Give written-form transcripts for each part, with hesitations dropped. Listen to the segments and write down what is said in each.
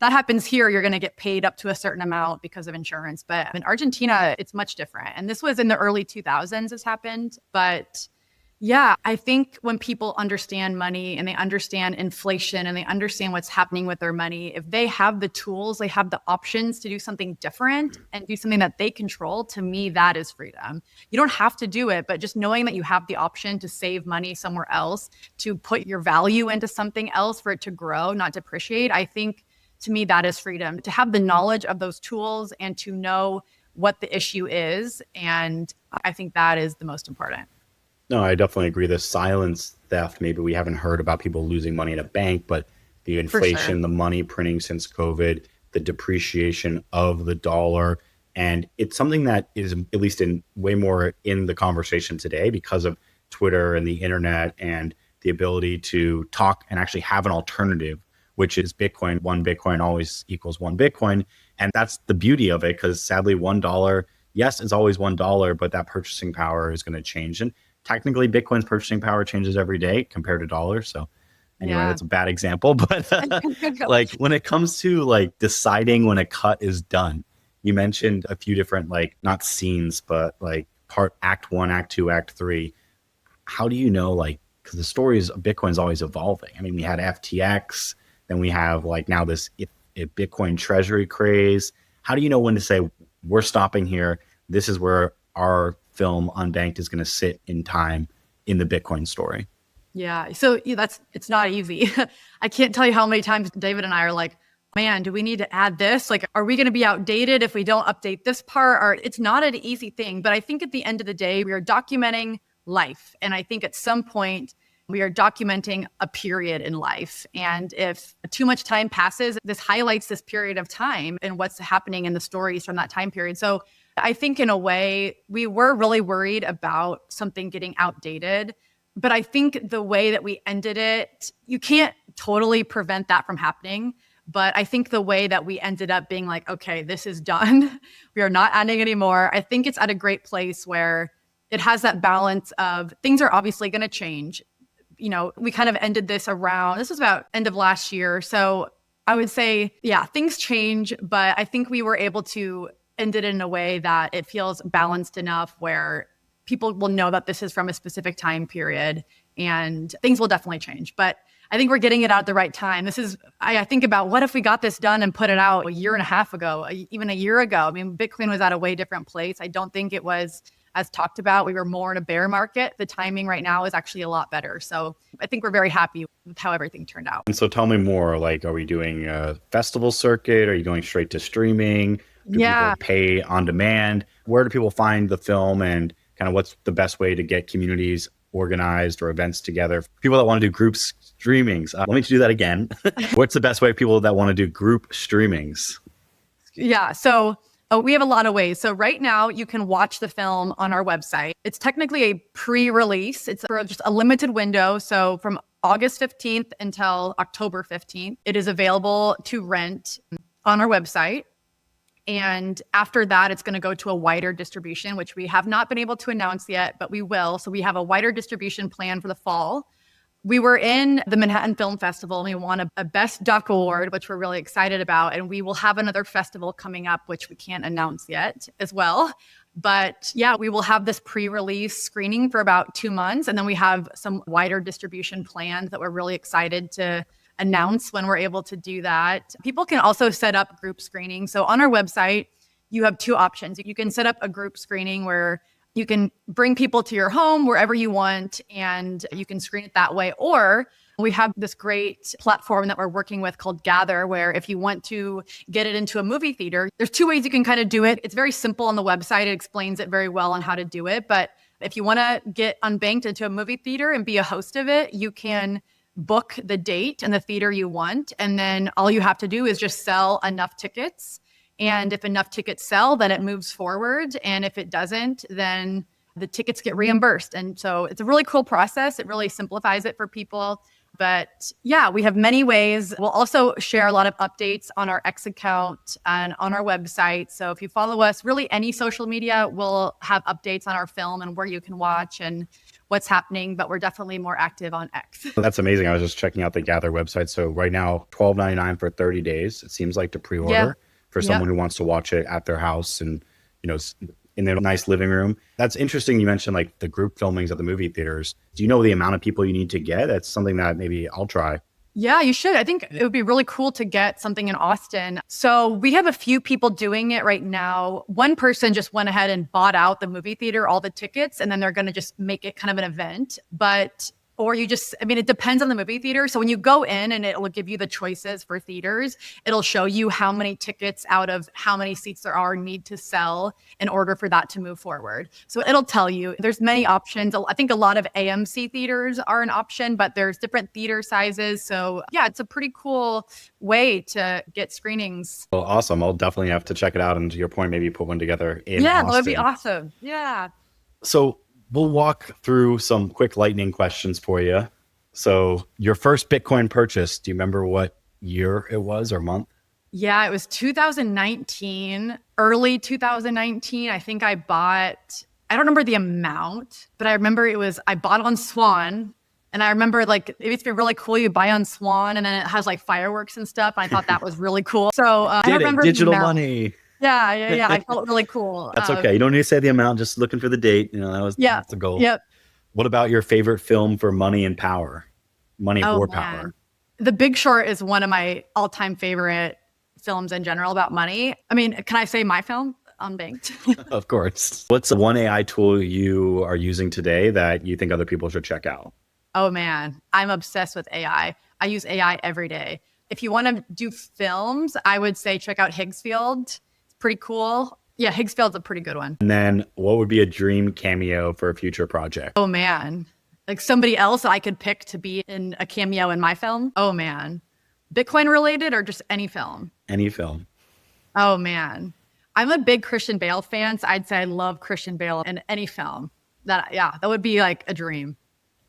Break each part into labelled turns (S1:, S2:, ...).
S1: that happens here, you're going to get paid up to a certain amount because of insurance. But in Argentina, it's much different. And this was in the early 2000s this happened. But yeah, I think when people understand money and they understand inflation and they understand what's happening with their money, if they have the tools, they have the options to do something different and do something that they control, to me, that is freedom. You don't have to do it, but just knowing that you have the option to save money somewhere else, to put your value into something else for it to grow, not depreciate, I think to me, that is freedom. To have the knowledge of those tools and to know what the issue is. And I think that is the most important.
S2: No, I definitely agree. The silence theft, maybe we haven't heard about people losing money in a bank, but the inflation, the money printing since COVID, the depreciation of the dollar. And it's something that is at least in way more in the conversation today because of Twitter and the internet and the ability to talk and actually have an alternative, which is Bitcoin. One Bitcoin always equals one Bitcoin. And that's the beauty of it, because sadly, $1, yes, it's always $1, but that purchasing power is going to change. And technically, Bitcoin's purchasing power changes every day compared to dollars. So anyway, that's a bad example. But like when it comes to like deciding when a cut is done, you mentioned a few different, like not scenes, but like act 1, act 2, act 3. How do you know, like, because the stories of Bitcoin is always evolving. I mean, we had FTX, then we have like now this Bitcoin treasury craze. How do you know when to say, we're stopping here? This is where our film Unbanked is going to sit in time in the Bitcoin story.
S1: Yeah. So it's not easy. I can't tell you how many times David and I are like, man, do we need to add this? Like, are we going to be outdated if we don't update this part? Or it's not an easy thing. But I think at the end of the day, we are documenting life. And I think at some point we are documenting a period in life. And if too much time passes, this highlights this period of time and what's happening in the stories from that time period. So I think in a way, we were really worried about something getting outdated. But I think the way that we ended it, you can't totally prevent that from happening. But I think the way that we ended up being like, okay, this is done. We are not adding anymore. I think it's at a great place where it has that balance of things are obviously going to change. You know, we kind of ended this was about end of last year. So I would say, yeah, things change, but I think we were able to end it in a way that it feels balanced enough where people will know that this is from a specific time period and things will definitely change. But I think we're getting it out at the right time. I think about what if we got this done and put it out a year and a half ago, even a year ago. I mean, Bitcoin was at a way different place. I don't think it was as talked about. We were more in a bear market. The timing right now is actually a lot better. So I think we're very happy with how everything turned out.
S2: And so tell me more, like, are we doing a festival circuit? Are you going straight to streaming? Do people pay on demand? Where do people find the film, and kind of what's the best way to get communities organized or events together? People that want to do group streamings. Let me do that again. What's the best way for people that want to do group streamings?
S1: Yeah. So we have a lot of ways. So right now you can watch the film on our website. It's technically a pre-release. It's for just a limited window. So from August 15th until October 15th, it is available to rent on our website. And after that, it's going to go to a wider distribution, which we have not been able to announce yet, but we will. So we have a wider distribution plan for the fall. We were in the Manhattan Film Festival and we won a Best Doc Award, which we're really excited about. And we will have another festival coming up, which we can't announce yet as well. But yeah, we will have this pre-release screening for about 2 months. And then we have some wider distribution plans that we're really excited to announce when we're able to do that. People can also set up group screening. So on our website, you have 2 options. You can set up a group screening where you can bring people to your home wherever you want, and you can screen it that way. Or we have this great platform that we're working with called Gather, where if you want to get it into a movie theater, there's 2 ways you can kind of do it. It's very simple on the website. It explains it very well on how to do it. But if you want to get Unbanked into a movie theater and be a host of it, you can book the date and the theater you want. And then all you have to do is just sell enough tickets. And if enough tickets sell, then it moves forward. And if it doesn't, then the tickets get reimbursed. And so it's a really cool process. It really simplifies it for people. But yeah, we have many ways. We'll also share a lot of updates on our X account and on our website. So if you follow us, really any social media, we'll have updates on our film and where you can watch. And what's happening, but we're definitely more active on X.
S2: That's amazing. I was just checking out the Gather website. So right now, $12.99 for 30 days. It seems like to pre-order for someone who wants to watch it at their house and, in their nice living room. That's interesting. You mentioned like the group filmings at the movie theaters. Do you know the amount of people you need to get? That's something that maybe I'll try.
S1: Yeah, you should. I think it would be really cool to get something in Austin. So we have a few people doing it right now. One person just went ahead and bought out the movie theater, all the tickets, and then they're going to just make it kind of an event. Or you just, it depends on the movie theater. So when you go in and it will give you the choices for theaters, it'll show you how many tickets out of how many seats there are need to sell in order for that to move forward. So it'll tell you there's many options. I think a lot of AMC theaters are an option, but there's different theater sizes. So yeah, it's a pretty cool way to get screenings.
S2: Well, awesome. I'll definitely have to check it out. And to your point, maybe put one together in
S1: Yeah,
S2: Austin.
S1: that would be awesome. Yeah.
S2: So we'll walk through some quick lightning questions for you. So your first Bitcoin purchase, do you remember what year it was or month?
S1: Yeah, it was 2019, early 2019. I think I don't remember the amount, but I remember I bought on Swan. And I remember it's been really cool. You buy on Swan and then it has like fireworks and stuff. I thought that was really cool. So I remember
S2: digital money.
S1: Yeah. I felt really cool.
S2: That's okay. You don't need to say the amount, just looking for the date. That's the goal.
S1: Yep.
S2: What about your favorite film for money and power? Money or power?
S1: The Big Short is one of my all-time favorite films in general about money. Can I say my film? Unbanked.
S2: Of course. What's the one AI tool you are using today that you think other people should check out?
S1: Oh man, I'm obsessed with AI. I use AI every day. If you want to do films, I would say check out Higgsfield. Pretty cool. Yeah, Higgsfield's a pretty good one.
S2: And then what would be a dream cameo for a future project?
S1: Oh man. Like somebody else I could pick to be in a cameo in my film? Oh man. Bitcoin related or just any film?
S2: Any film.
S1: Oh man. I'm a big Christian Bale fan, so I'd say I love Christian Bale in any film. That would be like a dream.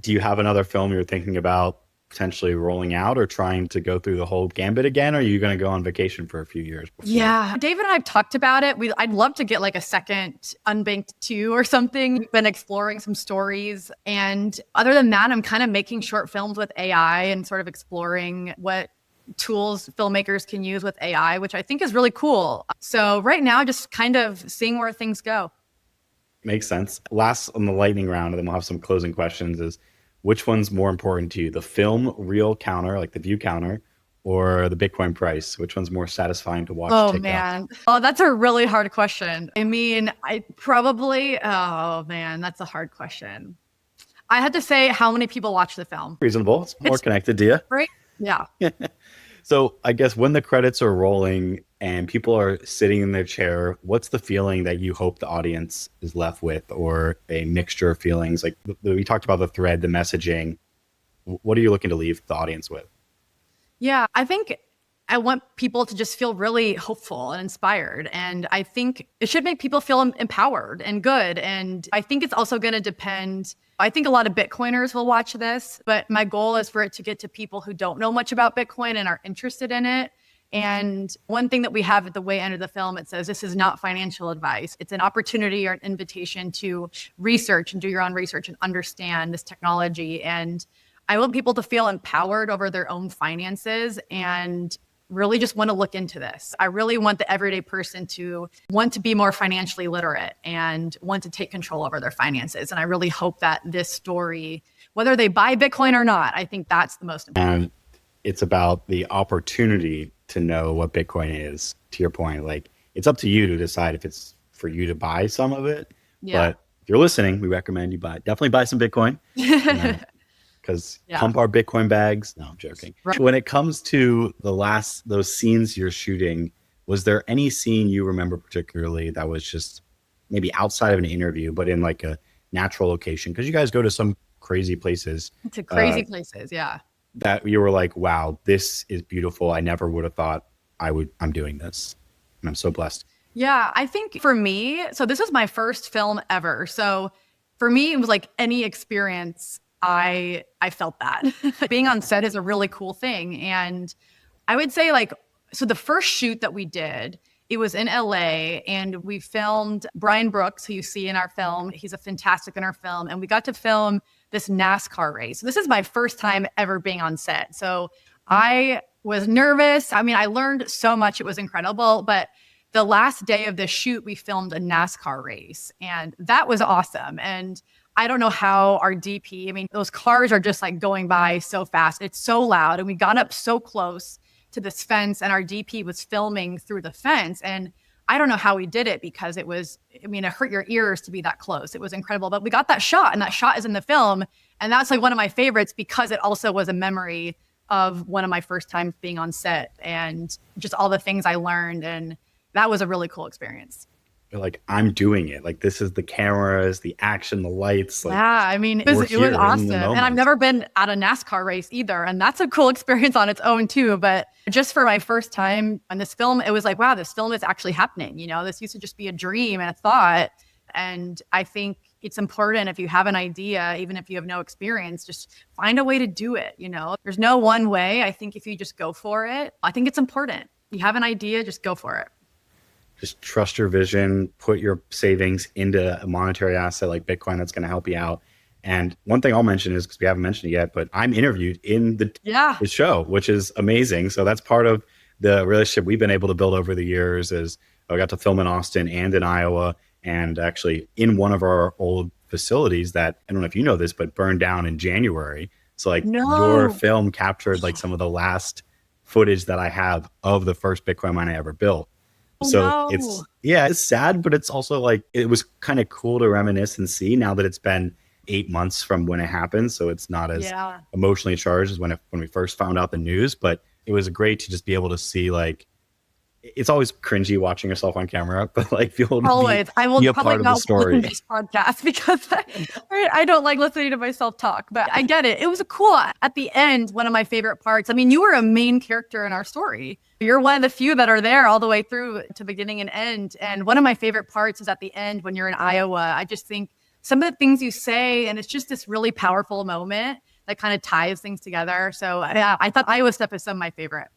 S2: Do you have another film you're thinking about potentially rolling out or trying to go through the whole gambit again? Or are you going to go on vacation for a few years before?
S1: Yeah, David and I have talked about it. I'd love to get like a second Unbanked 2 or something. We've been exploring some stories. And other than that, I'm kind of making short films with AI and sort of exploring what tools filmmakers can use with AI, which I think is really cool. So right now, just kind of seeing where things go.
S2: Makes sense. Last on the lightning round, and then we'll have some closing questions, is which one's more important to you? The film reel counter, like the view counter, or the Bitcoin price? Which one's more satisfying to watch?
S1: Oh, man. Oh, that's a really hard question. Oh, man, that's a hard question. I had to say how many people watch the film.
S2: Reasonable. It's more connected to you.
S1: Right? Yeah.
S2: So I guess when the credits are rolling and people are sitting in their chair, what's the feeling that you hope the audience is left with, or a mixture of feelings? Like we talked about the thread, the messaging. What are you looking to leave the audience with?
S1: Yeah, I think I want people to just feel really hopeful and inspired. And I think it should make people feel empowered and good. And I think it's also going to depend. I think a lot of Bitcoiners will watch this, but my goal is for it to get to people who don't know much about Bitcoin and are interested in it. And one thing that we have at the way end of the film, it says, this is not financial advice. It's an opportunity or an invitation to research and do your own research and understand this technology. And I want people to feel empowered over their own finances and really just want to look into this. I really want the everyday person to want to be more financially literate and want to take control over their finances. And I really hope that this story, whether they buy Bitcoin or not, I think that's the most important.
S2: And it's about the opportunity to know what Bitcoin is, to your point. Like, it's up to you to decide if it's for you to buy some of it.
S1: Yeah.
S2: But if you're listening, we recommend you definitely buy some Bitcoin. Because pump our Bitcoin bags. No, I'm joking. Right. When it comes to those scenes you're shooting, was there any scene you remember particularly that was just maybe outside of an interview, but in like a natural location? Because you guys go to some crazy places.
S1: To crazy places, yeah.
S2: That you were like, wow, this is beautiful. I never would have thought I'm doing this. And I'm so blessed.
S1: Yeah, I think for me, so this was my first film ever. So for me, it was like any experience. I felt that. Being on set is a really cool thing. And I would say so the first shoot that we did, It was in LA, and we filmed Brian Brooks, who you see in our film. He's a fantastic in our film. And we got to film this NASCAR race. This is my first time ever being on set. So I was nervous. I mean, I learned so much. It was incredible. But the last day of the shoot, we filmed a NASCAR race, and that was awesome. And I don't know how our DP, I mean, those cars are just like going by so fast. It's so loud. And we got up so close to this fence, and our DP was filming through the fence. And I don't know how we did it, because it was, I mean, it hurt your ears to be that close. It was incredible. But we got that shot, and that shot is in the film. And that's like one of my favorites, because it also was a memory of one of my first times being on set and just all the things I learned. And that was a really cool experience.
S2: You're like, I'm doing it. Like, this is the cameras, the action, the lights. Like,
S1: yeah, I mean, it was awesome. And I've never been at a NASCAR race either. And that's a cool experience on its own too. But just for my first time on this film, it was like, wow, this film is actually happening. You know, this used to just be a dream and a thought. And I think it's important, if you have an idea, even if you have no experience, just find a way to do it. You know, there's no one way. I think if you just go for it, I think it's important. You have an idea, just go for it.
S2: Just trust your vision, put your savings into a monetary asset like Bitcoin that's going to help you out. And one thing I'll mention is, because we haven't mentioned it yet, but I'm interviewed in the show, which is amazing. So that's part of the relationship we've been able to build over the years. Is I got to film in Austin and in Iowa, and actually in one of our old facilities that, I don't know if you know this, but burned down in January. So like your film captured like some of the last footage that I have of the first Bitcoin mine I ever built. So it's sad, but it's also like, it was kind of cool to reminisce and see now that it's been 8 months from when it happened. So it's not as emotionally charged as when we first found out the news, but it was great to just be able to see, like, it's always cringy watching yourself on camera, but like feel
S1: always. I will
S2: be a
S1: probably
S2: part of
S1: not
S2: the story.
S1: listen to this podcast because I don't like listening to myself talk, but I get it. It was cool. At the end, one of my favorite parts, I mean, you were a main character in our story. You're one of the few that are there all the way through to beginning and end. And one of my favorite parts is at the end when you're in Iowa. I just think some of the things you say, and it's just this really powerful moment that kind of ties things together. So yeah, I thought Iowa stuff is some of my favorite.